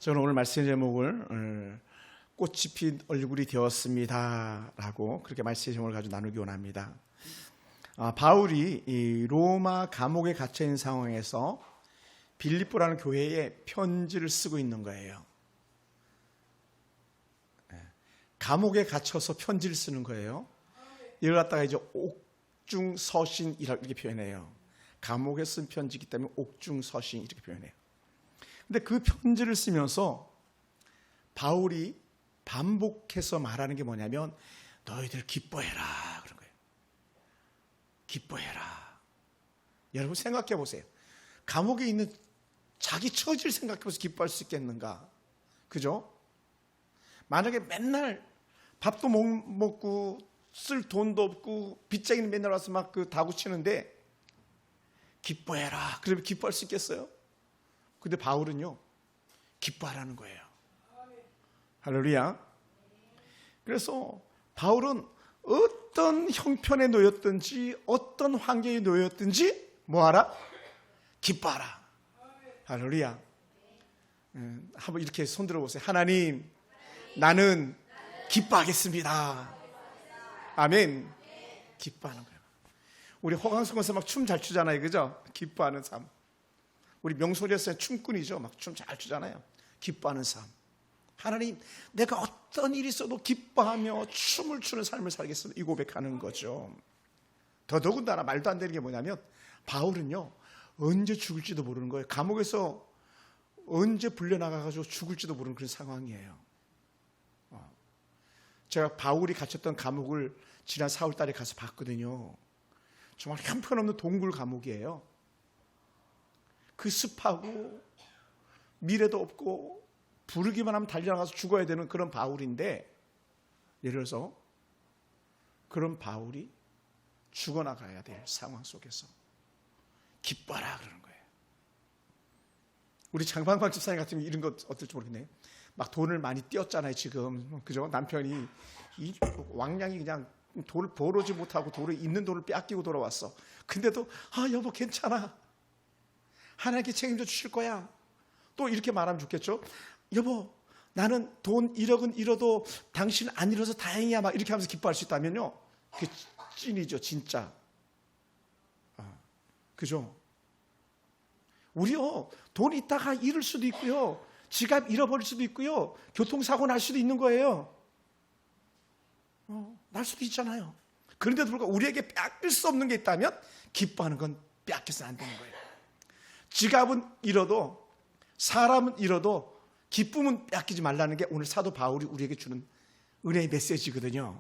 저는 오늘 말씀 제목을 꽃이 핀 얼굴이 되었습니다 라고 그렇게 말씀 제목을 가지고 나누기 원합니다. 바울이 이 로마 감옥에 갇혀있는 상황에서 빌립보라는 교회에 편지를 쓰고 있는 거예요. 감옥에 갇혀서 편지를 쓰는 거예요. 이걸 갖다가 이제 옥중서신 이렇게 표현해요. 감옥에 쓴 편지이기 때문에 옥중서신 이렇게 표현해요. 근데 그 편지를 쓰면서 바울이 반복해서 말하는 게 뭐냐면 너희들 기뻐해라 그런 거예요. 기뻐해라. 여러분 생각해 보세요. 감옥에 있는 자기 처지를 생각해 보세요. 기뻐할 수 있겠는가? 그죠? 만약에 맨날 밥도 못 먹고 쓸 돈도 없고 빚쟁이는 맨날 와서 막 그 다구치는데 기뻐해라. 그러면 기뻐할 수 있겠어요? 근데 바울은요, 기뻐하라는 거예요. 할렐루야. 그래서 바울은 어떤 형편에 놓였든지 어떤 환경에 놓였든지 뭐하라? 기뻐하라. 할렐루야. 한번 이렇게 손 들어보세요. 하나님, 나는 기뻐하겠습니다. 아멘. 기뻐하는 거예요. 우리 호강성에서 막 춤 잘 추잖아요. 그죠? 기뻐하는 삶. 우리 명소리에서 춤꾼이죠. 막 춤 잘 추잖아요. 기뻐하는 삶. 하나님, 내가 어떤 일이 있어도 기뻐하며 춤을 추는 삶을 살겠습니다. 이 고백하는 거죠. 더더군다나 말도 안 되는 게 뭐냐면 바울은요, 언제 죽을지도 모르는 거예요. 감옥에서 언제 불려나가가지고 죽을지도 모르는 그런 상황이에요. 제가 바울이 갇혔던 감옥을 지난 4월 달에 가서 봤거든요. 정말 형편없는 동굴 감옥이에요. 그 습하고 미래도 없고 부르기만 하면 달려나가서 죽어야 되는 그런 바울인데, 예를 들어서 그런 바울이 죽어나가야 될 상황 속에서 기뻐라 그러는 거예요. 우리 장방광 집사님 같은 이런 거 어떨지 모르겠네요. 막 돈을 많이 띄었잖아요 지금. 그죠? 남편이 이 왕량이 그냥 돈을 벌어오지 못하고 있는 돈을 빼앗기고 돌아왔어. 근데도 여보 괜찮아, 하나님께 책임져 주실 거야. 또 이렇게 말하면 좋겠죠. 여보, 나는 돈 1억은 잃어도 당신 안 잃어서 다행이야. 막 이렇게 하면서 기뻐할 수 있다면요, 그게 찐이죠 진짜. 그죠? 우리요, 돈 있다가 잃을 수도 있고요, 지갑 잃어버릴 수도 있고요, 교통사고 날 수도 있는 거예요. 날 수도 있잖아요. 그런데도 불구하고 우리에게 빼앗길 수 없는 게 있다면 기뻐하는 건 빼앗겨서는 안 되는 거예요. 지갑은 잃어도, 사람은 잃어도 기쁨은 빼앗기지 말라는 게 오늘 사도 바울이 우리에게 주는 은혜의 메시지거든요.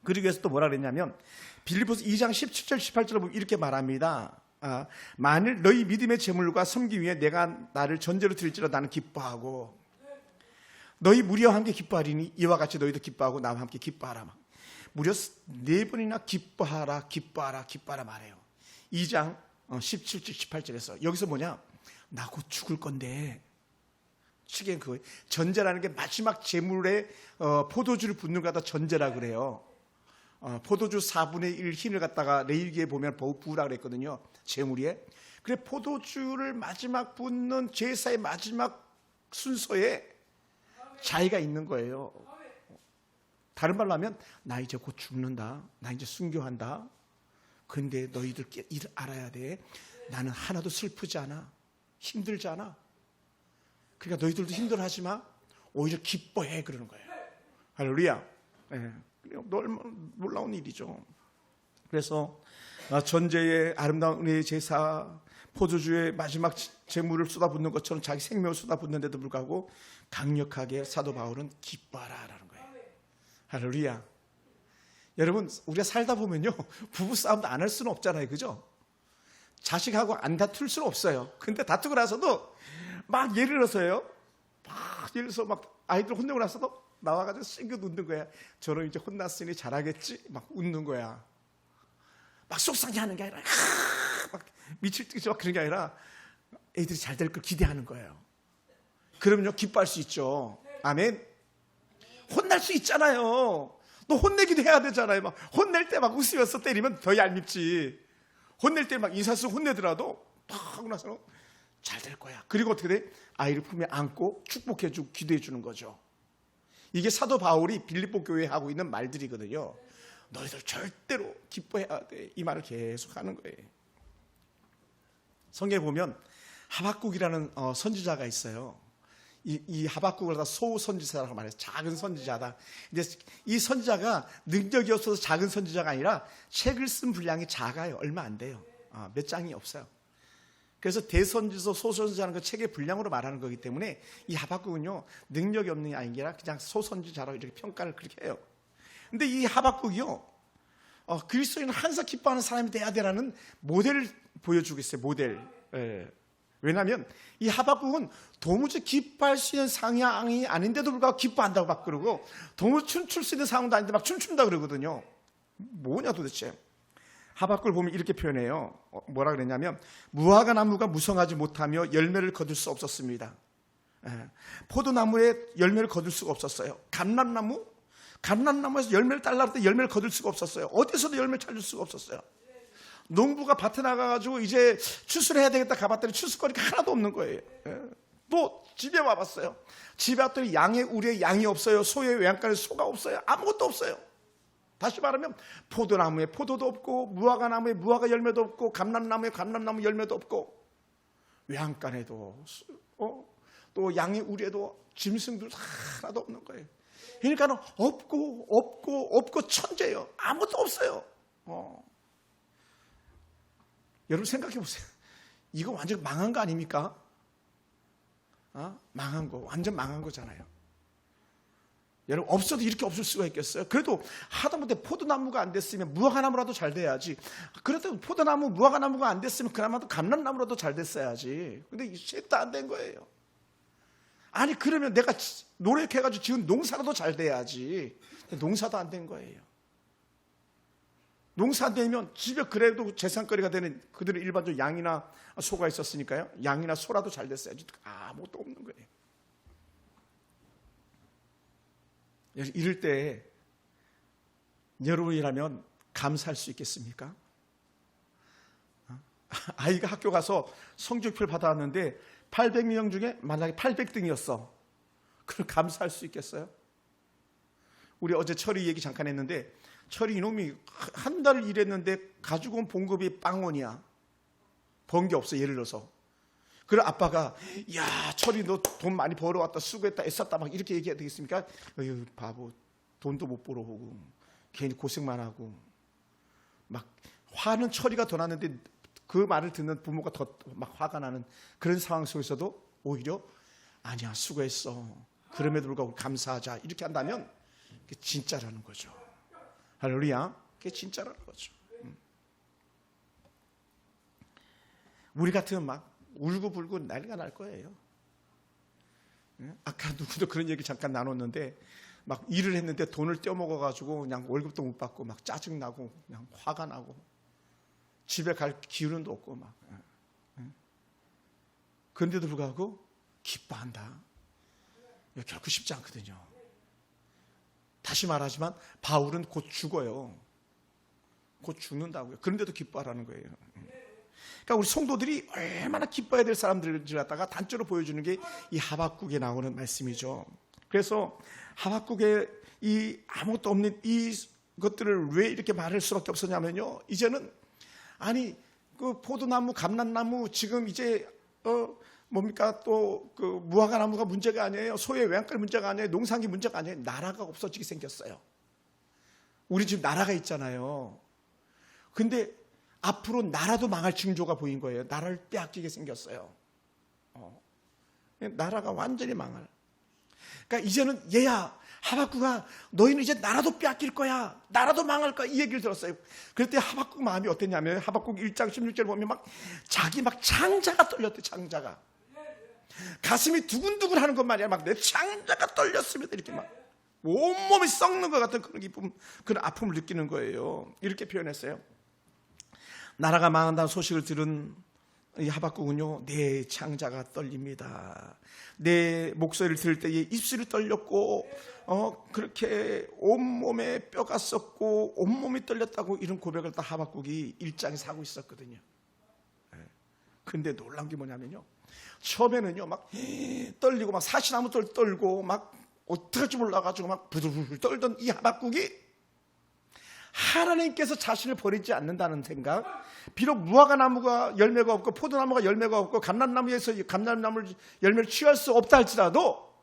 그러기 위해서 또 뭐라 그랬냐면 빌립보서 2장 17절 18절을 보면 이렇게 말합니다. 만일 너희 믿음의 재물과 섬기 위해 내가 나를 전제로 드릴지라 나는 기뻐하고 너희 무리와 함께 기뻐하리니 이와 같이 너희도 기뻐하고 나와 함께 기뻐하라. 무려 4번이나 기뻐하라 기뻐하라 기뻐하라 말해요. 2장 17절 18절에서 여기서 뭐냐, 나 곧 죽을 건데, 시계는 그거예요. 전제라는 게 마지막 재물에 포도주를 붓는 거 갖다 전제라 그래요. 포도주 4분의 1 흰을 갖다가 레위기에 보면 부으라 그랬거든요. 재물에. 그래 포도주를 마지막 붓는 제사의 마지막 순서에 자의가 있는 거예요. 다른 말로 하면 나 이제 곧 죽는다, 나 이제 순교한다. 그런데 너희들 알아야 돼. 나는 하나도 슬프지 않아, 힘들지 않아. 그러니까 너희들도 힘들어하지 마, 오히려 기뻐해 그러는 거예요. 할렐루야. 놀라운 일이죠. 그래서 전제의 아름다운 은혜의 제사, 포도주의 마지막 제물을 쏟아붓는 것처럼 자기 생명을 쏟아붓는데도 불구하고 강력하게 사도 바울은 기뻐하라라는 거예요. 할렐루야. 여러분, 우리가 살다 보면요, 부부싸움도 안 할 수는 없잖아요. 그죠? 자식하고 안 다툴 수는 없어요. 근데 다투고 나서도 막 예를 들어서요, 예를 들어서 막 아이들 혼내고 나서도 나와가지고 싱긋 웃는 거야. 저는 이제 혼났으니 잘하겠지? 막 웃는 거야. 막 속상해 하는 게 아니라, 막 미칠 듯이 막 그런 게 아니라 애들이 잘 될 걸 기대하는 거예요. 그러면요, 기뻐할 수 있죠. 아멘. 혼날 수 있잖아요. 너 혼내기도 해야 되잖아요. 막 혼낼 때 막 웃으면서 때리면 더 얄밉지. 혼낼 때 막 인사스 혼내더라도 팍 하고 나서 잘 될 거야. 그리고 어떻게 돼? 아이를 품에 안고 축복해주고 기도해 주는 거죠. 이게 사도 바울이 빌립보 교회에 하고 있는 말들이거든요. 너희들 절대로 기뻐해야 돼. 이 말을 계속 하는 거예요. 성경에 보면 하박국이라는 선지자가 있어요. 이 하박국을 다 소선지자라고 말해서 작은 선지자다. 근데 이 선지자가 능력이 없어서 작은 선지자가 아니라 책을 쓴 분량이 작아요. 얼마 안 돼요. 몇 장이 없어요. 그래서 대선지서 소선지자는 그 책의 분량으로 말하는 거기 때문에 이 하박국은요 능력이 없는 게 아니라 그냥 소선지자라고 이렇게 평가를 그렇게 해요. 근데 이 하박국이요 그리스도인은 항상 기뻐하는 사람이 돼야 되라는 모델을 보여주고 있어요. 모델. 왜냐하면 이 하박국은 도무지 기뻐할 수 있는 상황이 아닌데도 불구하고 기뻐한다고 막 그러고 도무지 춤출 수 있는 상황도 아닌데 막 춤춘다 그러거든요. 뭐냐 도대체. 하박국을 보면 이렇게 표현해요. 뭐라 그랬냐면 무화과 나무가 무성하지 못하며 열매를 거둘 수 없었습니다. 포도나무에 열매를 거둘 수가 없었어요. 감람나무에서 열매를 달라고 할 때 열매를 거둘 수가 없었어요. 어디서도 열매를 찾을 수가 없었어요. 농부가 밭에 나가가지고 이제 추수를 해야 되겠다 가봤더니 추수거리가 하나도 없는 거예요. 또 집에 와봤어요. 집에 왔더니 양의 우리의 양이 없어요. 소의 외양간에 소가 없어요. 아무것도 없어요. 다시 말하면 포도나무에 포도도 없고 무화과나무에 무화과 열매도 없고 감람나무에 감람나무 열매도 없고 외양간에도 또 양의 우리에도 짐승도 하나도 없는 거예요. 그러니까 없고 천재예요. 아무것도 없어요. 여러분 생각해 보세요. 이거 완전 망한 거 아닙니까? 망한 거, 완전 망한 거잖아요. 여러분 없어도 이렇게 없을 수가 있겠어요? 그래도 하다못해 포도나무가 안 됐으면 무화과나무라도 잘 돼야지. 그래도 포도나무, 무화과나무가 안 됐으면 그나마도 감람나무라도 잘 됐어야지. 근데 셋 다 안 된 거예요. 아니 그러면 내가 노력해가지고 지금 농사라도 잘 돼야지. 농사도 안 된 거예요. 농사 안 되면 집에 그래도 재산거리가 되는 그들의 일반적으로 양이나 소가 있었으니까요. 양이나 소라도 잘 됐어야지. 아무것도 없는 거예요. 이럴 때 여러분이라면 감사할 수 있겠습니까? 아이가 학교 가서 성적표를 받아왔는데 800명 중에 만약에 800등이었어. 그럼 감사할 수 있겠어요? 우리 어제 철이 얘기 잠깐 했는데 철이 이놈이 한 달 일했는데 가지고 온 봉급이 빵원이야. 번 게 없어. 예를 들어서. 그래 아빠가 야 철이 너 돈 많이 벌어왔다 수고했다 애썼다 막 이렇게 얘기해야 되겠습니까? 어휴 바보 돈도 못 벌어오고 괜히 고생만 하고 막 화는 철이가 더 났는데 그 말을 듣는 부모가 더 막 화가 나는 그런 상황 속에서도 오히려 아니야 수고했어 그럼에도 불구하고 감사하자 이렇게 한다면 그게 진짜라는 거죠. 할렐루야. 그게 진짜라는 거죠. 우리 같으면 막 울고불고 난리가 날 거예요. 아까 누구도 그런 얘기 잠깐 나눴는데 막 일을 했는데 돈을 떼어먹어가지고 그냥 월급도 못 받고 막 짜증나고 그냥 화가 나고 집에 갈 기운도 없고 막 그런데도 불구하고 기뻐한다. 결코 쉽지 않거든요. 다시 말하지만 바울은 곧 죽어요. 곧 죽는다고요. 그런데도 기뻐하라는 거예요. 그러니까 우리 성도들이 얼마나 기뻐해야 될 사람들을 갖다가 단적으로 보여주는 게 이 하박국에 나오는 말씀이죠. 그래서 하박국에 이 아무것도 없는 이 것들을 왜 이렇게 말할 수밖에 없었냐면요. 이제는 아니 그 포도나무, 감람나무 지금 이제 뭡니까 또 그 무화과나무가 문제가 아니에요. 소의 외양간 문제가 아니에요. 농산기 문제가 아니에요. 나라가 없어지게 생겼어요. 우리 지금 나라가 있잖아요. 근데 앞으로 나라도 망할 징조가 보인 거예요. 나라를 빼앗기게 생겼어요. 나라가 완전히 망할. 그러니까 이제는 얘야 하박국아 너희는 이제 나라도 빼앗길 거야. 나라도 망할 거야. 이 얘기를 들었어요. 그럴 때 하박국 마음이 어땠냐면 하박국 1장 16절 보면 막 자기 막 창자가 떨렸대. 창자가. 가슴이 두근두근 하는 것 말이야. 막 내 창자가 떨렸습니다. 이렇게 막 온몸이 썩는 것 같은 그런 기쁨, 그런 아픔을 느끼는 거예요. 이렇게 표현했어요. 나라가 망한다는 소식을 들은 이 하박국은요, 내 창자가 떨립니다. 내 목소리를 들을 때에 입술이 떨렸고, 그렇게 온몸에 뼈가 썩고 온몸이 떨렸다고 이런 고백을 다 하박국이 1장에서 하고 있었거든요. 그런데 놀라운 게 뭐냐면요, 처음에는요 막 떨리고 막 사시나무 떨고 막 어떡할지 몰라가지고 막 부들부들 떨던 이 하박국이 하나님께서 자신을 버리지 않는다는 생각, 비록 무화과나무가 열매가 없고 포도나무가 열매가 없고 감람나무에서 감람나무 열매를 취할 수 없다 할지라도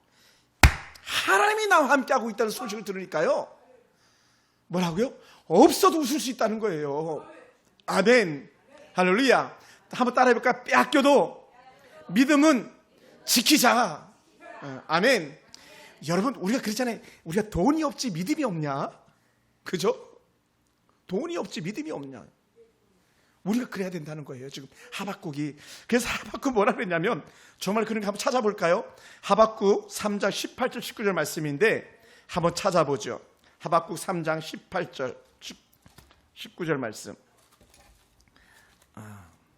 하나님이 나와 함께하고 있다는 소식을 들으니까요 뭐라고요? 없어도 웃을 수 있다는 거예요. 아멘, 할렐루야. 한번 따라해볼까? 빼앗겨도 믿음은 지키자. 아멘. 여러분, 우리가 그랬잖아요. 우리가 돈이 없지 믿음이 없냐? 그죠? 돈이 없지 믿음이 없냐? 우리가 그래야 된다는 거예요. 지금 하박국이. 그래서 하박국 뭐라 그랬냐면, 정말 그런 거 한번 찾아볼까요? 하박국 3장 18절 19절 말씀인데 한번 찾아보죠. 하박국 3장 18절 19절 말씀.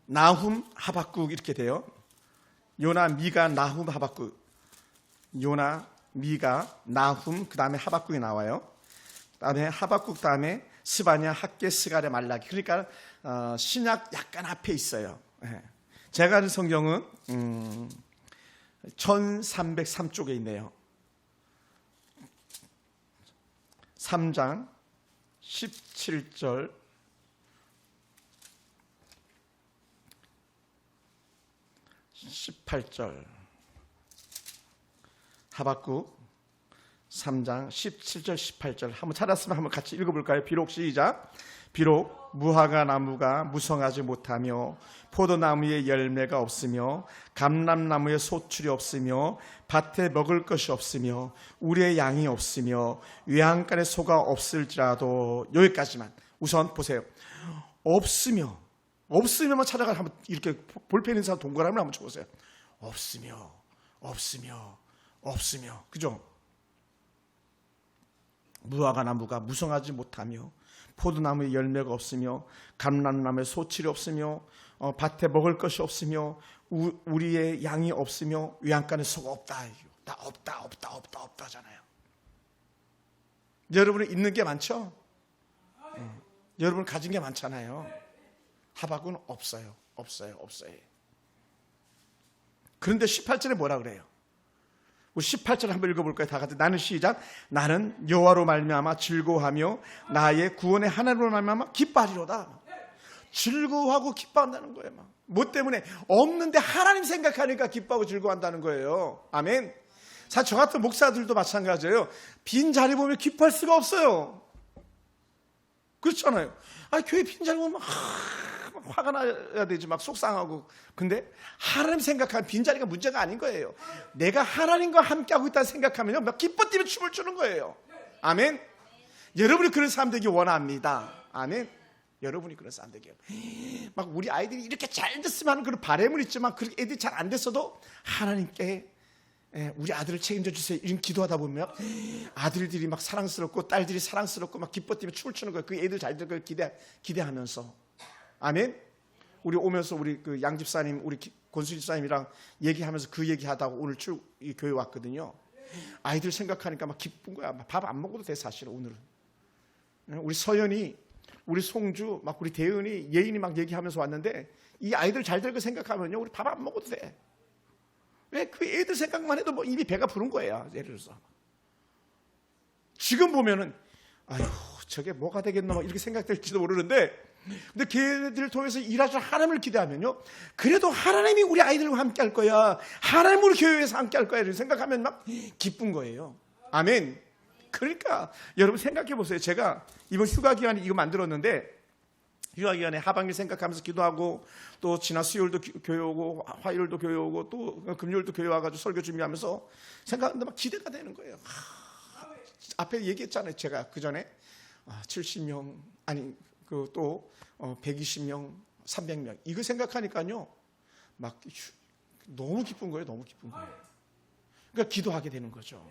나훔 하박국 이렇게 돼요. 요나 미가 나훔 하박국. 요나 미가 나훔 그 다음에 하박국이 나와요. 그 다음에 하박국 다음에 스바냐 학개 스가랴 말라기. 그러니까 신약 약간 앞에 있어요. 제가 아는 성경은 1303쪽에 있네요. 3장 17절 18절 하박국 3장 17절 18절 한번 찾았으면 한번 같이 읽어볼까요? 비록 시작. 비록 무화과 나무가 무성하지 못하며 포도나무에 열매가 없으며 감람나무에 소출이 없으며 밭에 먹을 것이 없으며 우리의 양이 없으며 외양간에 소가 없을지라도. 여기까지만. 우선 보세요. 없으며만 찾아가. 한번 이렇게 볼펜 있는 사람 동그라미를 한번 쳐보세요. 없으며 그죠? 무화과 나무가 무성하지 못하며 포도나무에 열매가 없으며 감람나무에 소출이 없으며 밭에 먹을 것이 없으며 우리의 양이 없으며 외양간에 소가 없다. 없다잖아요. 여러분이 있는 게 많죠? 여러분 가진 게 많잖아요. 하박국은 없어요. 그런데 18절에 뭐라 그래요? 우리 18절 한번 읽어볼까요? 다 같이. 나는 시작. 나는 여호와로 말미암아 즐거워하며 나의 구원의 하나님으로 말미암아 기뻐하리로다. 즐거워하고 기뻐한다는 거예요. 뭐 때문에? 없는데 하나님 생각하니까 기뻐하고 즐거워한다는 거예요. 아멘. 사실 저 같은 목사들도 마찬가지예요. 빈 자리 보면 기뻐할 수가 없어요. 그렇잖아요. 교회 빈자리 보면 화가 나야 되지, 막 속상하고. 근데 하나님 생각하면 빈자리가 문제가 아닌 거예요. 내가 하나님과 함께하고 있다는 생각하면요 막 기뻐 뛰며 춤을 추는 거예요. 아멘. 여러분이 그런 사람 되기 원합니다. 아멘. 여러분이 그런 사람 되게요. 막 우리 아이들이 이렇게 잘 됐으면 하는 그런 바람은 있지만 그렇게 애들이 잘 안 됐어도 하나님께 우리 아들을 책임져 주세요 이런 기도하다 보면 아들들이 막 사랑스럽고 딸들이 사랑스럽고 막 기뻐 뛰며 춤을 추는 거예요. 그 애들 잘 될 걸 기대하면서. 아멘. 우리 오면서 우리 그 양집사님, 우리 권수 집사님이랑 얘기하면서 그 얘기하다가 오늘 이 교회 왔거든요. 아이들 생각하니까 막 기쁜 거야. 밥 안 먹어도 돼 사실 오늘은. 우리 서연이, 우리 송주, 막 우리 대은이, 예인이 막 얘기하면서 왔는데 이 아이들 잘 될 거 생각하면요 우리 밥 안 먹어도 돼. 왜? 그 애들 생각만 해도 뭐 이미 배가 부른 거예요. 예를 들어서 지금 보면은 아유 저게 뭐가 되겠나 이렇게 생각될지도 모르는데, 근데 걔들을 통해서 일하실 하나님을 기대하면요 그래도 하나님이 우리 아이들과 함께 할 거야, 하나님 우리 교회에서 함께 할 거야 이렇게 생각하면 막 기쁜 거예요. 아멘. 그러니까 여러분 생각해 보세요. 제가 이번 휴가 기간에 이거 만들었는데 휴가 기간에 하반기 생각하면서 기도하고 또 지난 수요일도 교회 오고 화요일도 교회 오고 또 금요일도 교회 와가지고 설교 준비하면서 생각하는데 막 기대가 되는 거예요. 앞에 얘기했잖아요. 제가 그 전에 70명 아니 또 120명 300명 이거 생각하니까요 막 너무 기쁜 거예요. 너무 기쁜 거예요. 그러니까 기도하게 되는 거죠.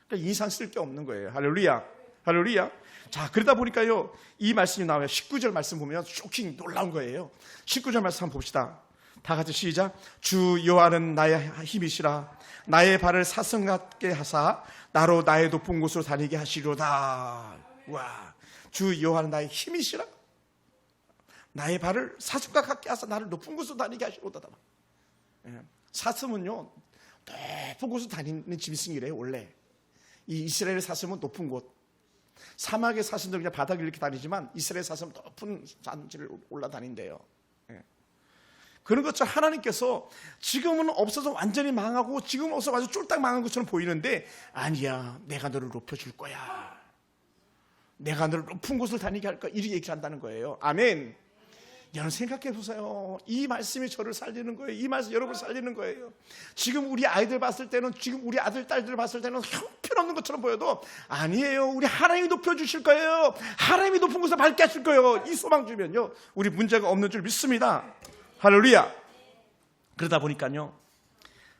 그러니까 인상 쓸 게 없는 거예요. 할렐루야. 할렐루야. 자, 그러다 보니까요 이 말씀이 나와요. 19절 말씀 보면 쇼킹 놀라운 거예요. 19절 말씀 한번 봅시다. 다 같이 시작. 주 여호와는 나의 힘이시라. 나의 발을 사슴 같게 하사 나로 나의 높은 곳으로 다니게 하시로다. 와, 주 여호와는 나의 힘이시라. 나의 발을 사슴과 같게 하사 나를 높은 곳으로 다니게 하시로다. 사슴은요 높은 곳을 다니는 짐승이래요. 원래 이 이스라엘 사슴은 높은 곳, 사막의 사슴들은 그냥 바닥을 이렇게 다니지만 이스라엘 사슴은 높은 산지를 올라다닌대요. 예. 그런 것처럼 하나님께서 지금은 없어서 완전히 망하고 지금 없어서 완전 쫄딱 망한 것처럼 보이는데 아니야, 내가 너를 높여줄 거야, 내가 너를 높은 곳을 다니게 할 거야, 이렇게 얘기한다는 거예요. 아멘. 여러분 생각해 보세요. 이 말씀이 저를 살리는 거예요. 이 말씀이 여러분을 살리는 거예요. 지금 우리 아이들 봤을 때는, 지금 우리 아들 딸들 봤을 때는 형편없는 것처럼 보여도 아니에요. 우리 하나님이 높여주실 거예요. 하나님이 높은 곳에 밝게 하실 거예요. 이 소망 주면요 우리 문제가 없는 줄 믿습니다. 할렐루야. 그러다 보니까요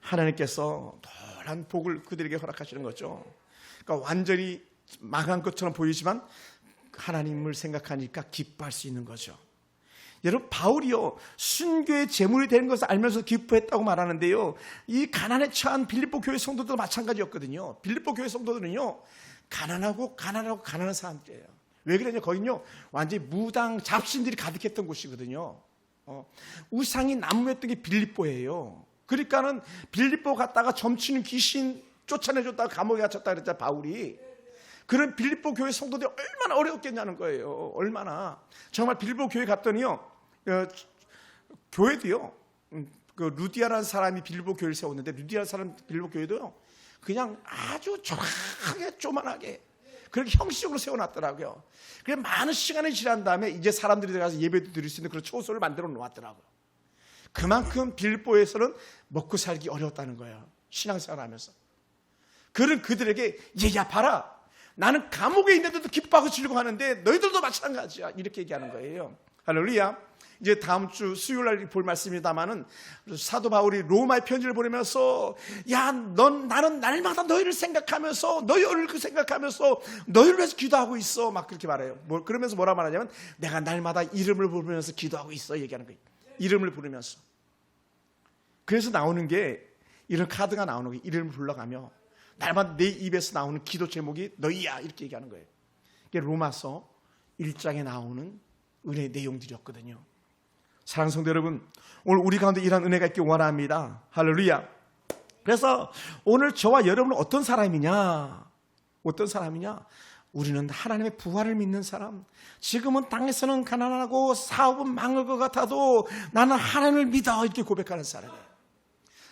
하나님께서 노란 복을 그들에게 허락하시는 거죠. 그러니까 완전히 망한 것처럼 보이지만 하나님을 생각하니까 기뻐할 수 있는 거죠. 여러분 바울이요 순교의 제물이 되는 것을 알면서 기뻐했다고 말하는데요, 이 가난에 처한 빌립보 교회 성도들도 마찬가지였거든요. 빌립보 교회 성도들은요 가난한 사람들이에요. 왜 그러냐, 거긴요 완전히 무당 잡신들이 가득했던 곳이거든요. 우상이 난무했던 게 빌립보예요. 그러니까는 빌립보 갔다가 점치는 귀신 쫓아내줬다가 감옥에 갇혔다 그랬잖아요, 바울이. 그런 빌립보 교회 성도들이 얼마나 어려웠겠냐는 거예요. 얼마나. 정말 빌립보 교회 갔더니요 교회도요 그 루디아라는 사람이 빌립보 교회를 세웠는데, 루디아라는 사람 빌립보 교회도요 그냥 아주 조용하게 조만하게 그렇게 형식적으로 세워놨더라고요. 그래서 많은 시간이 지난 다음에 이제 사람들이 들어가서 예배도 드릴 수 있는 그런 초소를 만들어 놓았더라고요. 그만큼 빌립보에서는 먹고 살기 어려웠다는 거예요, 신앙생활 하면서. 그런 그들에게 얘야 봐라, 나는 감옥에 있는데도 기뻐하고 즐거워하는데 너희들도 마찬가지야, 이렇게 얘기하는 거예요. 할렐루야. 이제 다음 주 수요일 날 볼 말씀입니다만은 사도 바울이 로마의 편지를 보내면서 나는 날마다 너희를 생각하면서 너희를 생각하면서 너희를 위해서 기도하고 있어, 막 그렇게 말해요. 그러면서 뭐라 말하냐면 내가 날마다 이름을 부르면서 기도하고 있어 얘기하는 거예요. 이름을 부르면서. 그래서 나오는 게 이런 카드가 나오는 거예요. 이름을 불러가며 날마다 내 입에서 나오는 기도 제목이 너희야, 이렇게 얘기하는 거예요. 이게 로마서 1장에 나오는 은혜의 내용들이었거든요. 사랑하는 성도 여러분, 오늘 우리 가운데 이런 은혜가 있길 원합니다. 할렐루야. 그래서 오늘 저와 여러분은 어떤 사람이냐? 우리는 하나님의 부활을 믿는 사람. 지금은 땅에서는 가난하고 사업은 망할 것 같아도 나는 하나님을 믿어, 이렇게 고백하는 사람이에요.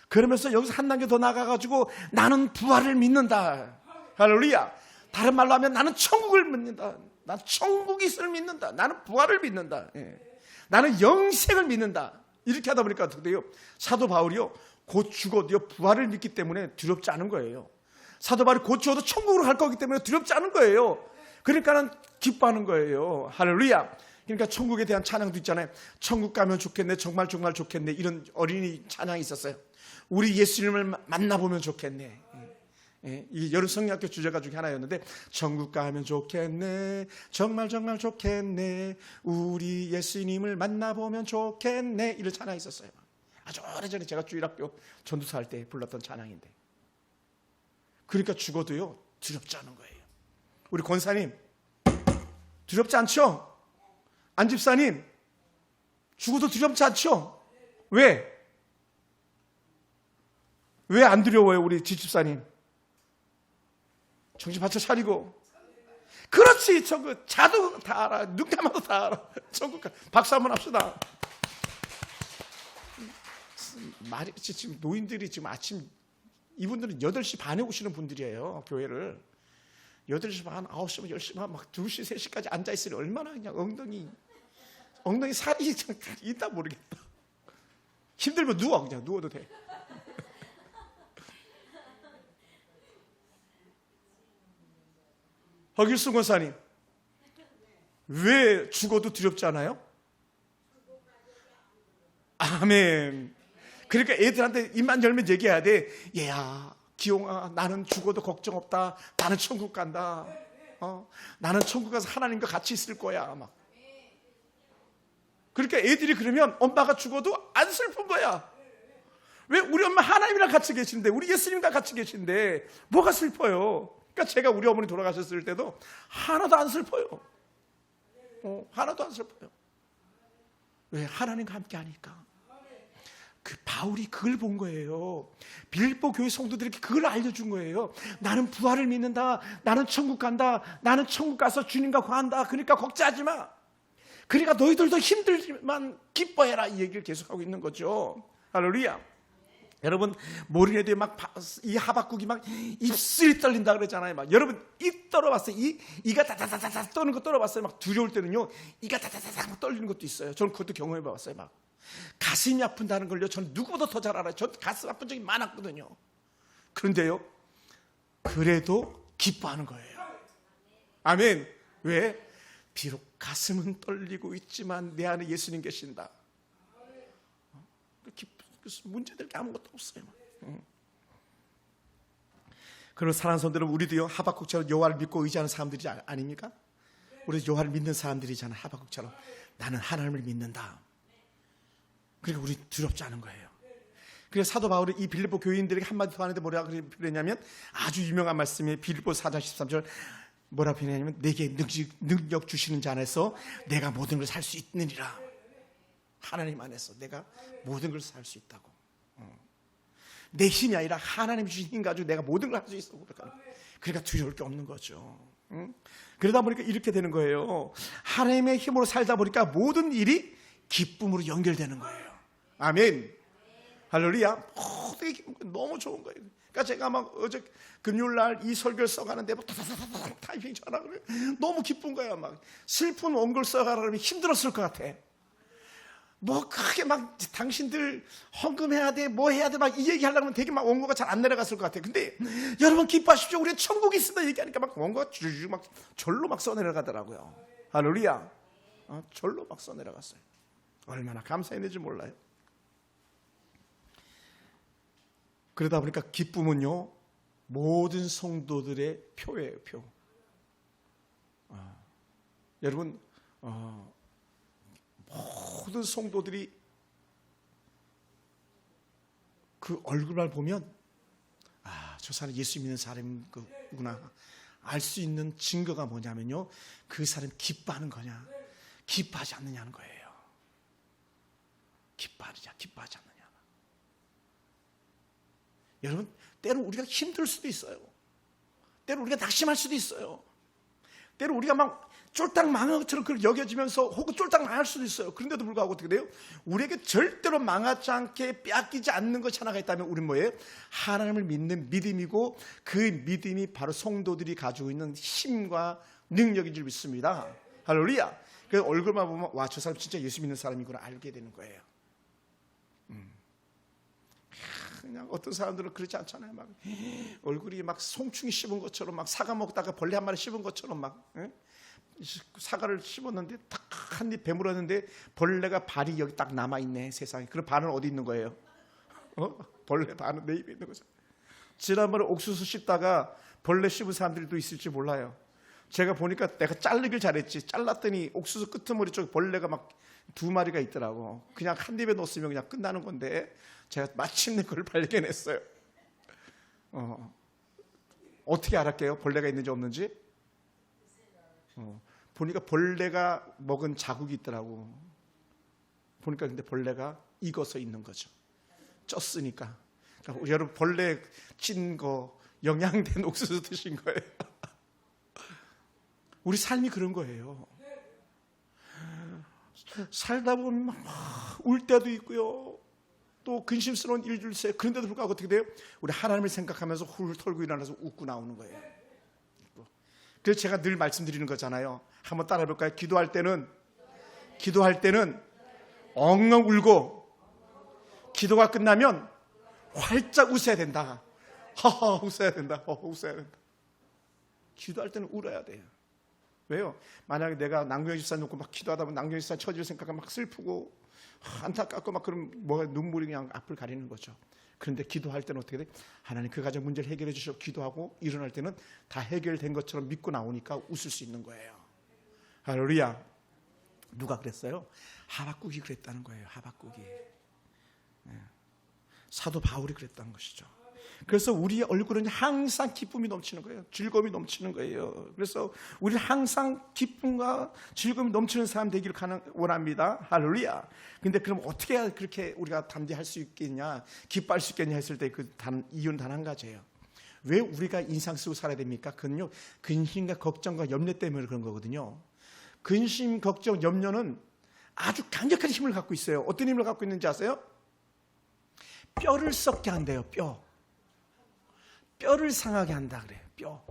그러면서 여기서 한 단계 더 나가가지고 나는 부활을 믿는다. 할렐루야. 다른 말로 하면 나는 천국을 믿는다. 나는 천국이 있음을 믿는다. 나는 부활을 믿는다. 나는 영생을 믿는다. 이렇게 하다 보니까 어떻게 돼요? 사도 바울이요 곧 죽어도요 부활을 믿기 때문에 두렵지 않은 거예요. 사도 바울이 곧 죽어도 천국으로 갈 거기 때문에 두렵지 않은 거예요. 그러니까는 기뻐하는 거예요. 할렐루야. 그러니까 천국에 대한 찬양도 있잖아요. 천국 가면 좋겠네, 정말 정말 좋겠네, 이런 어린이 찬양이 있었어요. 우리 예수님을 만나보면 좋겠네. 이 여름 성경학교 주제가 중에 하나였는데, 천국 가면 좋겠네, 정말 정말 좋겠네, 우리 예수님을 만나보면 좋겠네, 이런 찬양이 있었어요. 아주 오래전에 제가 주일학교 전도사 할 때 불렀던 찬양인데, 그러니까 죽어도요 두렵지 않은 거예요. 우리 권사님 두렵지 않죠? 안 집사님 죽어도 두렵지 않죠? 왜 안 두려워요? 우리 지집사님 정신 바쳐 차리고. 그렇지, 천국 자도 다 알아, 눈 감아도 다 알아. 천국 박수 한번 합시다. 말이 지금 노인들이 지금 아침, 이분들은 8시 반에 오시는 분들이에요. 교회를 8시 반, 9시, 10시 반, 막 2시, 3시까지 앉아있으니 얼마나 그냥 엉덩이 살이 있다 모르겠다. 힘들면 그냥 누워도 돼. 허길순 권사님, 왜 죽어도 두렵지 않아요? 아멘. 그러니까 애들한테 입만 열면 얘기해야 돼. 얘야, 기용아, 나는 죽어도 걱정 없다. 나는 천국 간다. 나는 천국 가서 하나님과 같이 있을 거야. 막. 그러니까 애들이 그러면 엄마가 죽어도 안 슬픈 거야. 왜? 우리 엄마 하나님이랑 같이 계신데, 우리 예수님과 같이 계신데 뭐가 슬퍼요? 그러니까 제가 우리 어머니 돌아가셨을 때도 하나도 안 슬퍼요. 하나도 안 슬퍼요. 왜? 하나님과 함께 하니까. 그 바울이 그걸 본 거예요. 빌립보 교회 성도들에게 그걸 알려준 거예요. 나는 부활을 믿는다. 나는 천국 간다. 나는 천국 가서 주님과 거한다. 그러니까 걱정하지 마. 그러니까 너희들도 힘들지만 기뻐해라. 이 얘기를 계속하고 있는 거죠. 할렐루야. 여러분 모르게도 막 이 하박국이 막 입술이 떨린다 그러잖아요. 막 여러분 입 떨어봤어요. 이가 다다다다 떠는 거 떨어봤어요. 막 두려울 때는요 이가 다다다다 떨리는 것도 있어요. 저는 그것도 경험해봤어요. 막 가슴이 아픈다는 걸요 저는 누구보다 더 잘 알아요. 전 가슴 아픈 적이 많았거든요. 그런데요 그래도 기뻐하는 거예요. 아멘. 왜? 비록 가슴은 떨리고 있지만 내 안에 예수님 계신다. 문제될 게 아무것도 없어요. 그리고 사랑하는 성도들, 우리도요 하박국처럼 여호와를 믿고 의지하는 사람들이 아닙니까? 우리 여호와를 믿는 사람들이잖아요. 하박국처럼 나는 하나님을 믿는다. 그러니까 우리 두렵지 않은 거예요. 그래서 사도 바울이 이 빌립보 교인들에게 한마디 더 하는데 뭐라고 그랬냐면 아주 유명한 말씀이 빌립보 4장 13절 뭐라고 표현하냐면 내게 능력 주시는 자 안에서 내가 모든 걸 살 수 있느니라. 하나님 안에서 내가 모든 걸 살 수 있다고. 내 힘이 아니라 하나님이 주신 힘 가지고 내가 모든 걸 할 수 있어. 그러니까 두려울 게 없는 거죠. 그러다 보니까 이렇게 되는 거예요. 하나님의 힘으로 살다 보니까 모든 일이 기쁨으로 연결되는 거예요. 아멘. 할렐루야. 되게 너무 좋은 거예요. 그러니까 제가 막 어제 금요일날 이 설교를 써가는데 막 타이핑 전화가 너무 기쁜 거야. 막 슬픈 원고를 써가려면 힘들었을 것 같아. 뭐 크게 막 당신들 헌금해야 돼 뭐 해야 돼 막 이 얘기 하려면 되게 막 원고가 잘 안 내려갔을 것 같아. 근데 여러분 기뻐하십시오. 우리 천국이 있습니다 얘기하니까 막 원고가 주르르 막 절로 막 써내려가더라고요. 할렐루야. 절로 막 써내려갔어요. 얼마나 감사했는지 몰라요. 그러다 보니까 기쁨은요 모든 성도들의 표예요. 표. 여러분 모든 성도들이 그 얼굴만 보면 저 사람 예수 믿는 사람이구나 알 수 있는 증거가 뭐냐면요 그 사람 기뻐하는 거냐 기뻐하지 않느냐는 거예요. 기뻐하지 않느냐. 여러분 때로 우리가 힘들 수도 있어요. 때로 우리가 낙심할 수도 있어요. 때로 우리가 막 쫄딱 망한 것처럼 그걸 여겨지면서 혹은 쫄딱 망할 수도 있어요. 그런데도 불구하고 어떻게 돼요? 우리에게 절대로 망하지 않게 빼앗기지 않는 것이 하나가 있다면 우리는 뭐예요? 하나님을 믿는 믿음이고 그 믿음이 바로 성도들이 가지고 있는 힘과 능력인 줄 믿습니다. 할렐루야. 그 얼굴만 보면 와, 저 사람 진짜 예수 믿는 사람이구나 알게 되는 거예요. 그냥 어떤 사람들은 그렇지 않잖아요. 막 얼굴이 막 송충이 씹은 것처럼 막 사과 먹다가 벌레 한 마리 씹은 것처럼 막 사과를 씹었는데 딱 한 입 베물었는데 벌레가 발이 여기 딱 남아 있네 세상에. 그럼 발은 어디 있는 거예요? 벌레 발은 내 입에 있는 거죠. 지난번에 옥수수 씹다가 벌레 씹은 사람들도 있을지 몰라요. 제가 보니까 내가 자르길 잘했지. 잘랐더니 옥수수 끄트머리 쪽에 벌레가 막 2마리가 있더라고. 그냥 한 입에 넣었으면 그냥 끝나는 건데 제가 마침내 그걸 발견했어요. 어떻게 알았게요? 벌레가 있는지 없는지? 보니까 벌레가 먹은 자국이 있더라고. 보니까 근데 벌레가 익어서 있는 거죠. 쪘으니까. 그러니까 여러분 벌레 찐 거 영양된 옥수수 드신 거예요. 우리 삶이 그런 거예요. 살다 보면 막 울 때도 있고요. 또 근심스러운 일들 있어요. 그런데도 불구하고 어떻게 돼요? 우리 하나님을 생각하면서 훌훌 털고 일어나서 웃고 나오는 거예요. 그래서 제가 늘 말씀드리는 거잖아요. 한번 따라해 볼까요? 기도할 때는 엉엉 울고 기도가 끝나면 활짝 웃어야 된다. 하하 웃어야 된다. 웃어야 된다. 기도할 때는 울어야 돼요. 왜요? 만약에 내가 낭병 집사 놓고 막 기도하다 보면 낭병 집사 처지를 생각하면 막 슬프고 안타깝고 막 그럼 뭐가 눈물이 그냥 앞을 가리는 거죠. 그런데 기도할 때는 어떻게 돼? 하나님 그 가정 문제를 해결해 주시고 기도하고 일어날 때는 다 해결된 것처럼 믿고 나오니까 웃을 수 있는 거예요. 할렐루야. 누가 그랬어요? 하박국이 그랬다는 거예요. 하박국이. 사도 바울이 그랬다는 것이죠. 그래서 우리의 얼굴은 항상 기쁨이 넘치는 거예요. 즐거움이 넘치는 거예요. 그래서 우리는 항상 기쁨과 즐거움이 넘치는 사람 되기를 원합니다. 할렐루야. 근데 그럼 어떻게 해야 그렇게 우리가 담대할 수 있겠냐, 기뻐할 수 있겠냐 했을 때 그 이유는 단 한 가지예요. 왜 우리가 인상 쓰고 살아야 됩니까? 그건요, 근심과 걱정과 염려 때문에 그런 거거든요. 근심, 걱정, 염려는 아주 강력한 힘을 갖고 있어요. 어떤 힘을 갖고 있는지 아세요? 뼈를 썩게 한대요. 뼈를 상하게 한다 그래요. 뼈.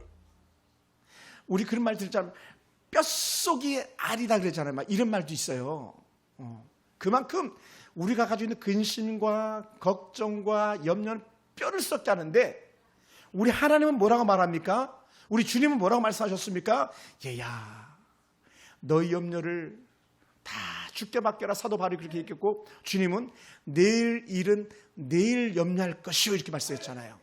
우리 그런 말 들잖아요. 뼛속이 알이다 그러잖아요. 막 이런 말도 있어요. 그만큼 우리가 가지고 있는 근심과 걱정과 염려는 뼈를 썩게 하는데, 우리 하나님은 뭐라고 말합니까? 우리 주님은 뭐라고 말씀하셨습니까? 얘야, 너희 염려를 다 주께 맡겨라. 사도 바울이 그렇게 얘기했고, 주님은 내일 일은 내일 염려할 것이요 이렇게 말씀했잖아요.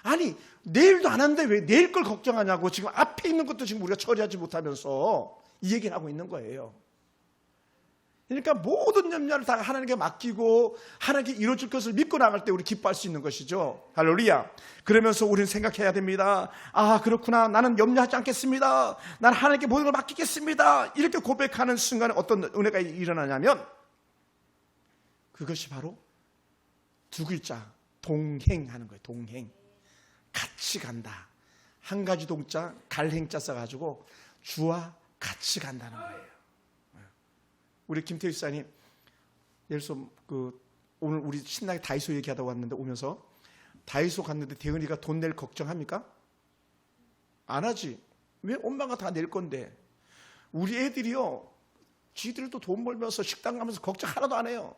아니, 내일도 안 하는데 왜 내일 걸 걱정하냐고. 지금 앞에 있는 것도 지금 우리가 처리하지 못하면서 이 얘기를 하고 있는 거예요. 그러니까 모든 염려를 다 하나님께 맡기고 하나님께 이루어질 것을 믿고 나갈 때 우리 기뻐할 수 있는 것이죠. 할렐루야. 그러면서 우리는 생각해야 됩니다. 아, 그렇구나. 나는 염려하지 않겠습니다. 나는 하나님께 모든 걸 맡기겠습니다. 이렇게 고백하는 순간에 어떤 은혜가 일어나냐면, 그것이 바로 두 글자, 동행하는 거예요. 동행. 같이 간다. 한 가지 동자, 갈행자 써가지고 주와 같이 간다는 거예요. 우리 김태희 집사님, 예를 들어서 오늘 우리 신나게 다이소 얘기하다 왔는데, 오면서 다이소 갔는데 대은이가 돈 낼 걱정합니까? 안 하지. 왜? 엄마가 다 낼 건데. 우리 애들이요, 지들도 돈 벌면서 식당 가면서 걱정 하나도 안 해요.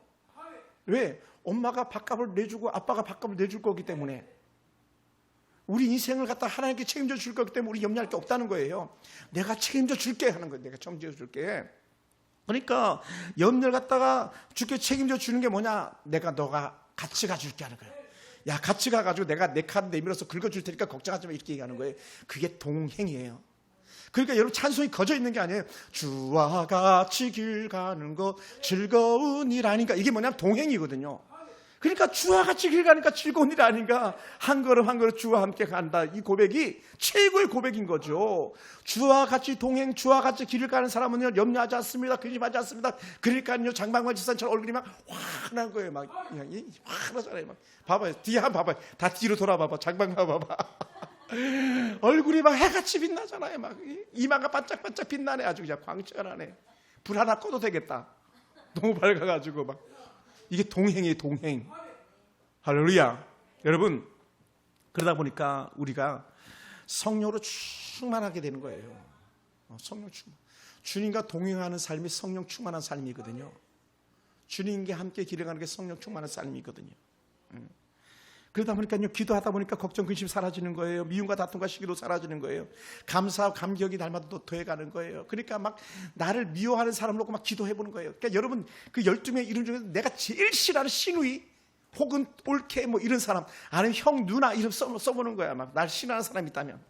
왜? 엄마가 밥값을 내주고 아빠가 밥값을 내줄 거기 때문에. 우리 인생을 갖다 하나님께 책임져 줄 거기 때문에 우리 염려할 게 없다는 거예요. 내가 책임져 줄게 하는 거예요. 내가 책임져 줄게. 그러니까 염려를 갖다가 주께 책임져 주는 게 뭐냐? 너가 같이 가줄게 하는 거예요. 야, 같이 가가지고 내가 내 카드 내밀어서 긁어줄 테니까 걱정하지 마 이렇게 얘기하는 거예요. 그게 동행이에요. 그러니까 여러분, 찬송이 거저 있는 게 아니에요. 주와 같이 길 가는 거 즐거운 일 아닌가. 이게 뭐냐면 동행이거든요. 그러니까 주와 같이 길 가니까 즐거운 일 아닌가. 한 걸음 한 걸음 주와 함께 간다. 이 고백이 최고의 고백인 거죠. 주와 같이 동행, 주와 같이 길을 가는 사람은요, 염려하지 않습니다. 근심하지 않습니다. 그러니까요, 장방관 지사처럼 얼굴이 막 환한 거예요. 막 환하잖아요. 막 봐봐요. 뒤에 한번 봐봐요. 다 뒤로 돌아봐봐. 장방관 봐봐. 얼굴이 막 해같이 빛나잖아요. 막 이마가 반짝반짝 빛나네. 아주 그냥 광채가 나네. 불 하나 꺼도 되겠다. 너무 밝아가지고 막. 이게 동행이에요. 동행. 할렐루야. 여러분, 그러다 보니까 우리가 성령으로 충만하게 되는 거예요. 성령 충만. 주님과 동행하는 삶이 성령 충만한 삶이거든요. 주님과 함께 길어가는 게 성령 충만한 삶이거든요. 그러다 보니까요, 기도하다 보니까 걱정, 근심 사라지는 거예요. 미움과 다툼과 시기도 사라지는 거예요. 감사와 감격이 날마다 또 더해가는 거예요. 그러니까 막 나를 미워하는 사람 놓고 막 기도해보는 거예요. 그러니까 여러분, 그 12명의 이름 중에서 내가 제일 싫어하는 시누이 혹은 올케 뭐 이런 사람, 아니면 형, 누나 이름 써보는 거야. 막 날 싫어하는 사람이 있다면.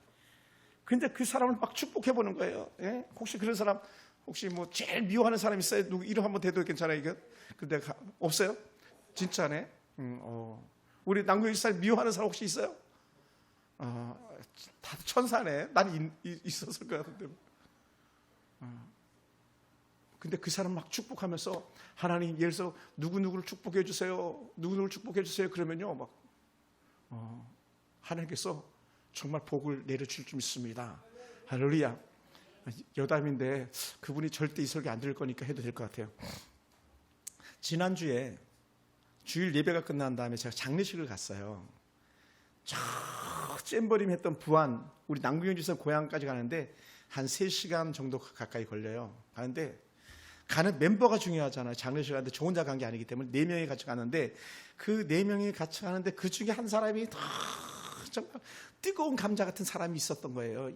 근데 그 사람을 막 축복해보는 거예요. 예? 혹시 그런 사람, 혹시 뭐 제일 미워하는 사람 있어요? 누구 이름 한번 대도 괜찮아요? 이거? 근데 없어요? 진짜네? 우리 남궁 집사님 미워하는 사람 혹시 있어요? 다 천사네. 난 있었을 것 같은데. 근데 그 사람 막 축복하면서 하나님, 예를 들어서 누구누구를 축복해 주세요. 누구누구를 축복해 주세요. 그러면요, 막 하나님께서 정말 복을 내려줄 줄 믿습니다. 할렐루야. 여담인데 그분이 절대 이 설교 안 들을 거니까 해도 될 것 같아요. 지난주에 주일 예배가 끝난 다음에 제가 장례식을 갔어요. 저 잼버림 했던 부안, 우리 남궁현 집사 고향까지 가는데 한 3시간 정도 가까이 걸려요. 가는데 가는 멤버가 중요하잖아요. 장례식 가는데 저 혼자 간 게 아니기 때문에 4명이 같이 가는데, 그 4명이 같이 가는데 그 중에 한 사람이 정말 뜨거운 감자 같은 사람이 있었던 거예요.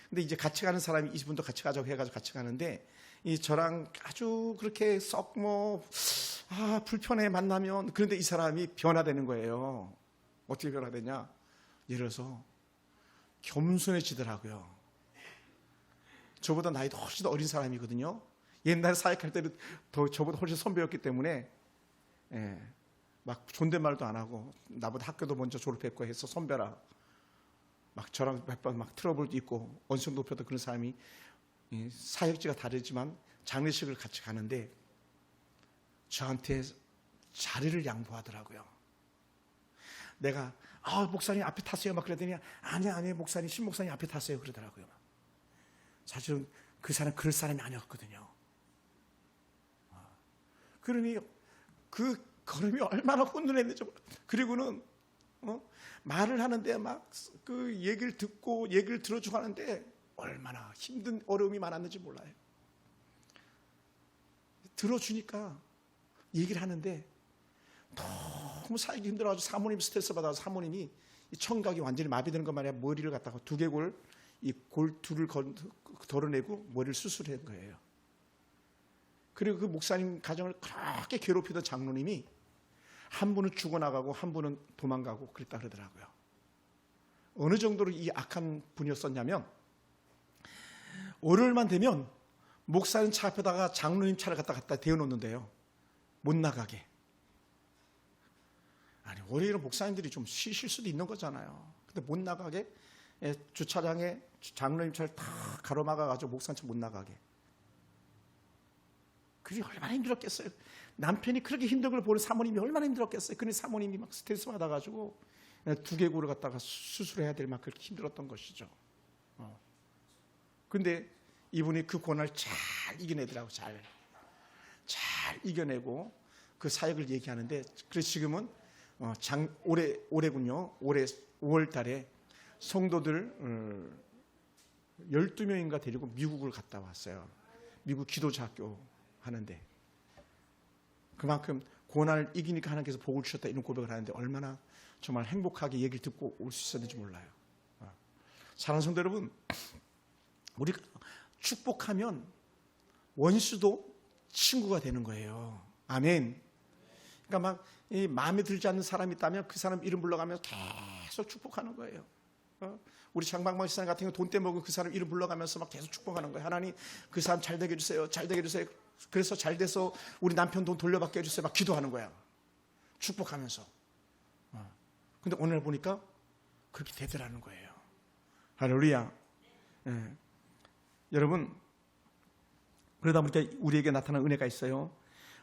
근데 이제 같이 가는 사람이 이분도 같이 가자고 해가지고 같이 가는데, 저랑 아주 그렇게 썩 불편해 만나면, 그런데 이 사람이 변화되는 거예요. 어떻게 변화되냐? 예를 들어서 겸손해지더라고요. 저보다 나이도 훨씬 더 어린 사람이거든요. 옛날 사역할 때는 더 저보다 훨씬 선배였기 때문에 막 존댓말도 안 하고 나보다 학교도 먼저 졸업했고 해서 선배라 막 저랑 몇 번 막 트러블도 있고 언성 높여도 그런 사람이 사역지가 다르지만 장례식을 같이 가는데 저한테 자리를 양보하더라고요. 내가 목사님 앞에 탔어요 막 그러더니 아니 목사님 신 목사님 앞에 탔어요 그러더라고요. 사실은 그 사람 그럴 사람이 아니었거든요. 그러니 그 걸음이 얼마나 혼돈했는지. 그리고는 말을 하는데 막 그 얘기를 듣고 얘기를 들어주고 하는데 얼마나 힘든 어려움이 많았는지 몰라요. 들어주니까 얘기를 하는데 너무 살기 힘들어가지고 사모님 스트레스 받아서 사모님이 이 청각이 완전히 마비되는 것만 아니라 머리를 갖다가 두개골 이 골 둘을 덜어내고 머리를 수술한 거예요. 그리고 그 목사님 가정을 그렇게 괴롭히던 장로님이 한 분은 죽어나가고 한 분은 도망가고 그랬다 그러더라고요. 어느 정도로 이 악한 분이었었냐면 월요일만 되면 목사님 차 앞에다가 장로님 차를 갖다 대어놓는데요. 못 나가게. 아니 월요일은 목사님들이 좀 쉬실 수도 있는 거잖아요. 근데 못 나가게 주차장에 장로님 차를 다 가로막아가지고 목사님 차 못 나가게. 그게 얼마나 힘들었겠어요. 남편이 그렇게 힘든 걸 보는 사모님이 얼마나 힘들었겠어요. 그런데 사모님이 막 스트레스 받아가지고 두개골을 갖다가 수술해야 될 만큼 그렇게 힘들었던 것이죠. 그런데 이분이 그 고난을 잘 이겨내더라고. 잘 이겨내고 그 사역을 얘기하는데 그래서 지금은 올해군요. 올해 5월 달에 성도들 12명인가 데리고 미국을 갔다 왔어요. 미국 기도자 학교 하는데 그만큼 고난을 이기니까 하나님께서 복을 주셨다 이런 고백을 하는데 얼마나 정말 행복하게 얘기를 듣고 올 수 있었는지 몰라요. 사랑하는 성도 여러분, 우리가 축복하면 원수도 친구가 되는 거예요. 아멘. 그러니까 막 마음에 들지 않는 사람이 있다면 그 사람 이름 불러가면서 계속 축복하는 거예요. 우리 장방방 시장 같은 경우 돈 떼먹은 그 사람 이름 불러가면서 막 계속 축복하는 거예요. 하나님 그 사람 잘 되게 해주세요. 잘 되게 해주세요. 그래서 잘 돼서 우리 남편 돈 돌려받게 해주세요. 막 기도하는 거야. 축복하면서. 근데 오늘 보니까 그렇게 되더라는 거예요. 할렐루야. 여러분, 그러다 보니까 우리에게 나타나는 은혜가 있어요.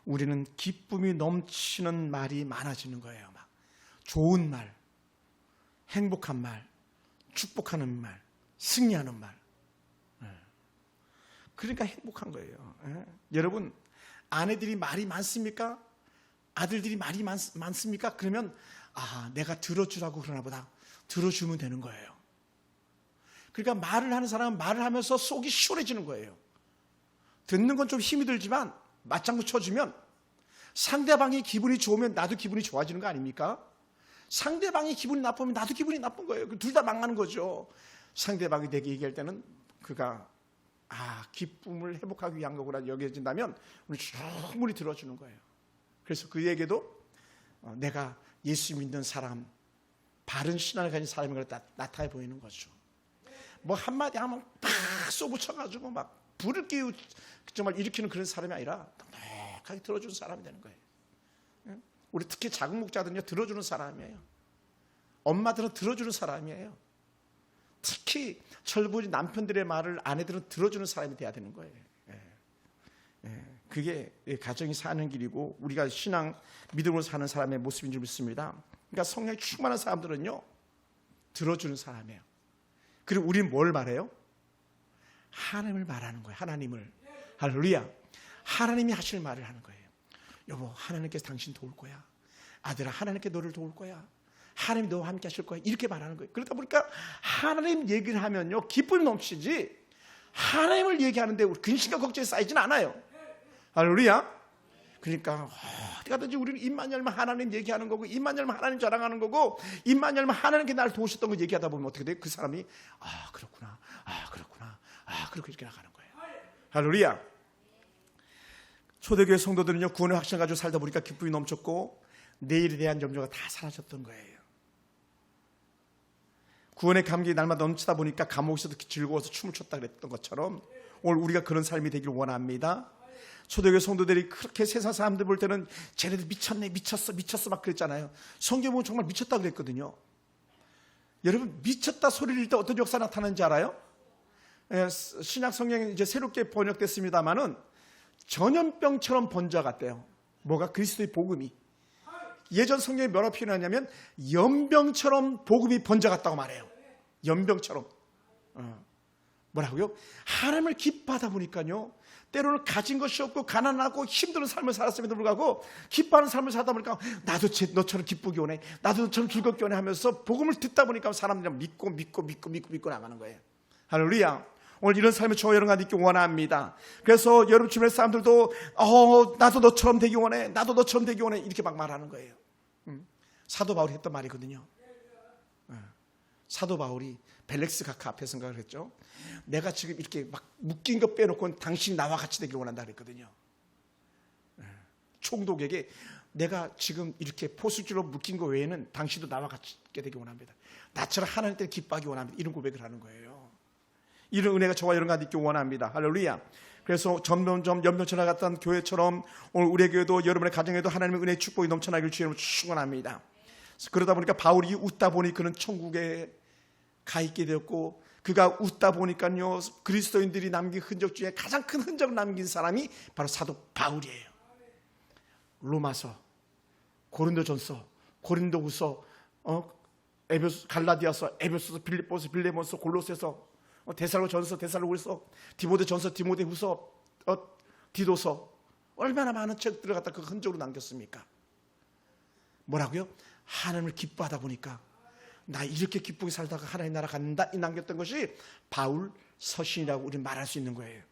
우리는 기쁨이 넘치는 말이 많아지는 거예요. 막 좋은 말, 행복한 말, 축복하는 말, 승리하는 말. 그러니까 행복한 거예요. 여러분, 아내들이 말이 많습니까? 아들들이 말이 많습니까? 그러면 내가 들어주라고 그러나 보다 들어주면 되는 거예요. 그러니까 말을 하는 사람은 말을 하면서 속이 시원해지는 거예요. 듣는 건 좀 힘이 들지만 맞장구 쳐주면 상대방이 기분이 좋으면 나도 기분이 좋아지는 거 아닙니까? 상대방이 기분이 나쁘면 나도 기분이 나쁜 거예요. 둘 다 망하는 거죠. 상대방이 내게 얘기할 때는 그가 기쁨을 회복하기 위한 거구나 여겨진다면 우리 충분히 들어주는 거예요. 그래서 그에게도 내가 예수 믿는 사람, 바른 신앙을 가진 사람인 걸 나타내 보이는 거죠. 뭐 한마디 하면 팍 쏘붙여가지고 막 불을 정말 일으키는 그런 사람이 아니라 넉넉하게 들어주는 사람이 되는 거예요. 우리 특히 작은 목자들은요 들어주는 사람이에요. 엄마들은 들어주는 사람이에요. 특히 철부지 남편들의 말을 아내들은 들어주는 사람이 돼야 되는 거예요. 그게 가정이 사는 길이고 우리가 신앙 믿음으로 사는 사람의 모습인 줄 믿습니다. 그러니까 성령이 충만한 사람들은요 들어주는 사람이에요. 그리고 우리는 뭘 말해요? 하나님을 말하는 거예요. 하나님을. 할렐루야. 하나님이 하실 말을 하는 거예요. 여보, 하나님께서 당신 도울 거야. 아들아, 하나님께 너를 도울 거야. 하나님이 너와 함께 하실 거야. 이렇게 말하는 거예요. 그러다 보니까 하나님 얘기를 하면요 기쁨이 넘치지 하나님을 얘기하는데 우리 근심과 걱정이 쌓이진 않아요. 할렐루야. 그러니까 어디 가든지 우리는 입만 열면 하나님 얘기하는 거고 입만 열면 하나님 자랑하는 거고 입만 열면 하나님께 나를 도우셨던 거 얘기하다 보면 어떻게 돼요? 그 사람이 그렇구나 그렇구나 그렇게 이렇게 나가는 거예요. 할렐루야. 초대교회 성도들은요 구원의 확신 가지고 살다 보니까 기쁨이 넘쳤고 내일에 대한 염려가 다 사라졌던 거예요. 구원의 감격이 날마다 넘치다 보니까 감옥에서도 즐거워서 춤을 췄다 그랬던 것처럼 오늘 우리가 그런 삶이 되길 원합니다. 초대교회 성도들이 그렇게 세상 사람들 볼 때는 쟤네들 미쳤네, 미쳤어 막 그랬잖아요. 성경 보면 정말 미쳤다 그랬거든요. 여러분, 미쳤다 소리를 낼 때 어떤 역사 나타나는지 알아요? 신약 성경이 이제 새롭게 번역됐습니다만은 전염병처럼 번져갔대요. 뭐가? 그리스도의 복음이. 예전 성경에 뭐라고 표현하냐면 연병처럼 복음이 번져갔다고 말해요. 연병처럼. 뭐라고요? 하나님을 기뻐하다 보니까요, 때로는 가진 것이 없고 가난하고 힘든 삶을 살았음에도 불구하고 기뻐하는 삶을 살다 보니까 나도 너처럼 기쁘게 오네, 나도 너처럼 즐겁게 오네 하면서 복음을 듣다 보니까 사람들이 믿고 나가는 거예요. 할렐루야. 오늘 이런 삶을 저와 여러분과 있기 원합니다. 그래서 여러분 주변 사람들도 나도 너처럼 되기 원해, 나도 너처럼 되기 원해, 이렇게 막 말하는 거예요. 사도 바울이 했던 말이거든요. 사도 바울이 벨렉스 각하 앞에 생각을 했죠. 내가 지금 이렇게 막 묶인 거 빼놓고 당신이 나와 같이 되길 원한다 그랬거든요. 총독에게 내가 지금 이렇게 포수주로 묶인 거 외에는 당신도 나와 같이 되길 원합니다. 나처럼 하나님 때문에 기뻐하기 원합니다. 이런 고백을 하는 거예요. 이런 은혜가 저와 여러분과 있기 원합니다. 할렐루야. 그래서 점점 연병처럼 갔던 교회처럼 오늘 우리의 교회도 여러분의 가정에도 하나님의 은혜의 축복이 넘쳐나길 주님으로 축원합니다. 그러다 보니까 바울이 웃다 보니 그는 천국에 가 있게 되었고, 그가 웃다 보니까요, 그리스도인들이 남긴 흔적 중에 가장 큰 흔적을 남긴 사람이 바로 사도 바울이에요. 로마서, 고린도전서, 고린도후서, 에베소, 갈라디아서, 에베소서, 빌립보서, 빌레몬서, 골로새서, 데살로전서, 데살로후서, 디모데전서, 디모데후서, 디도서, 얼마나 많은 책들을 갖다 그 흔적으로 남겼습니까? 뭐라고요? 하나님을 기뻐하다 보니까 나 이렇게 기쁘게 살다가 하나님 나라 간다, 이 남겼던 것이 바울 서신이라고 우리 말할 수 있는 거예요.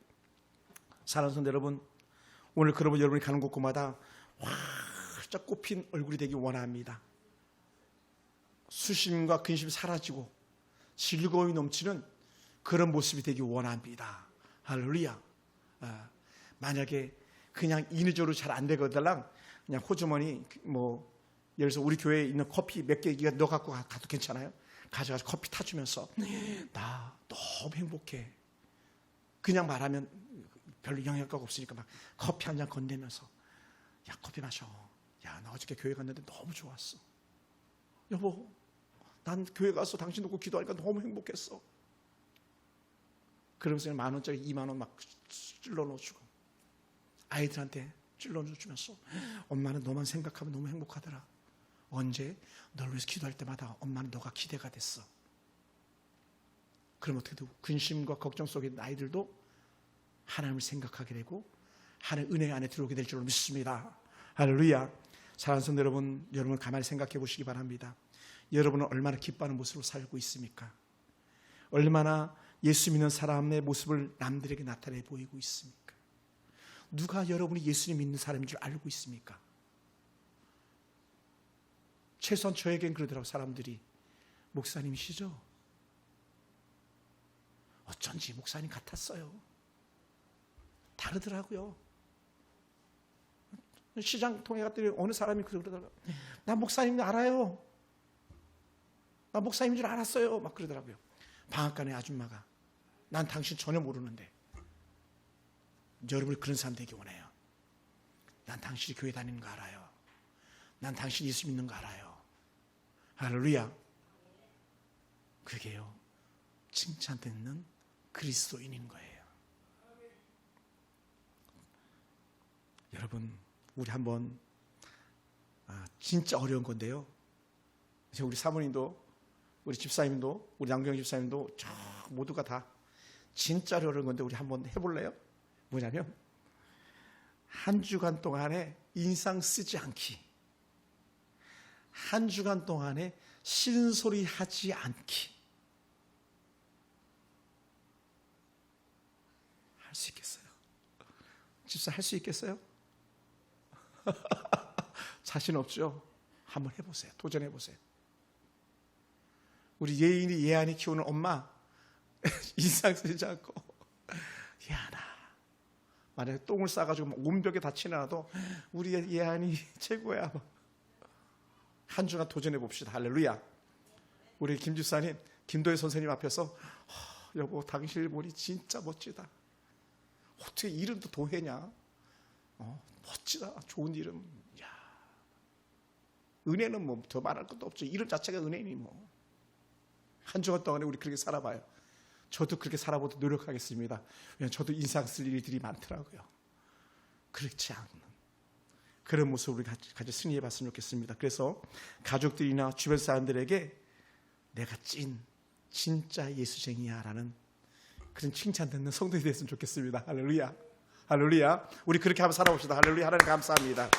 사랑하는 성도 여러분, 오늘 그러면 여러분이 가는 곳마다 활짝 꽃핀 얼굴이 되기 원합니다. 수심과 근심이 사라지고 즐거움이 넘치는 그런 모습이 되기 원합니다. 할렐루야. 만약에 그냥 인위적으로 잘 안 되거든, 그냥 호주머니 예를 들어서 우리 교회에 있는 커피 몇 개 너 갖고 가도 괜찮아요? 가져가서 커피 타주면서 나 너무 행복해. 그냥 말하면 별로 영향가 없으니까 막 커피 한 잔 건네면서 야, 커피 마셔. 야, 나 어저께 교회 갔는데 너무 좋았어. 여보, 난 교회 가서 당신 놓고 기도하니까 너무 행복했어. 그러면서 10,000원짜리 20,000원 막 찔러 넣어주고, 아이들한테 찔러 넣어주면서 엄마는 너만 생각하면 너무 행복하더라. 언제? 널 위해서 기도할 때마다 엄마는 너가 기대가 됐어. 그럼 어떻게 되고, 근심과 걱정 속에 있는 아이들도 하나님을 생각하게 되고 하나님의 은혜 안에 들어오게 될 줄로 믿습니다. 할렐루야. 사랑하는 성도 여러분, 여러분 가만히 생각해 보시기 바랍니다. 여러분은 얼마나 기뻐하는 모습으로 살고 있습니까? 얼마나 예수 믿는 사람의 모습을 남들에게 나타내 보이고 있습니까? 누가 여러분이 예수님 믿는 사람인 줄 알고 있습니까? 최소한 저에겐 그러더라고. 사람들이 목사님이시죠? 어쩐지 목사님 같았어요. 다르더라고요. 시장 통해 갔더니 어느 사람이 그러더라고요. 나 목사님 알아요. 나 목사님인 줄 알았어요. 막 그러더라고요. 방앗간의 아줌마가 난 당신 전혀 모르는데 여러분이 그런 사람 되기 원해요. 난 당신이 교회 다니는 거 알아요. 난 당신이 예수 믿는 거 알아요. 할렐루야. 그게요, 칭찬듣는 그리스도인인 거예요. 여러분, 우리 한번 진짜 어려운 건데요, 이제 우리 사모님도 우리 집사님도 우리 양경 집사님도 모두가 다 진짜 어려운 건데 우리 한번 해볼래요? 뭐냐면 한 주간 동안에 인상 쓰지 않기, 한 주간 동안에 신소리 하지 않기. 할 수 있겠어요? 집사 할 수 있겠어요? 자신 없죠? 한번 해보세요. 도전해보세요. 우리 예인이 예안이 키우는 엄마 인상 쓰지 않고, 예안아, 만약에 똥을 싸가지고 온 벽에 다 치나도 우리 예안이 최고야. 한 주간 도전해 봅시다. 할렐루야. 우리 김 집사님, 김도혜 선생님 앞에서 여보, 당신 머리 진짜 멋지다. 어떻게 이름도 도혜냐? 멋지다, 좋은 이름. 야, 은혜는 뭐 더 말할 것도 없죠. 이름 자체가 은혜니 뭐. 한 주간 동안에 우리 그렇게 살아봐요. 저도 그렇게 살아보도록 노력하겠습니다. 왜냐하면 저도 인상 쓸 일들이 많더라고요. 그렇지 않는 그런 모습을 우리 같이 승리해 봤으면 좋겠습니다. 그래서 가족들이나 주변 사람들에게 내가 진짜 예수쟁이야 라는 그런 칭찬 듣는 성도이 됐으면 좋겠습니다. 할렐루야. 할렐루야. 우리 그렇게 한번 살아봅시다. 할렐루야. 하나님 감사합니다.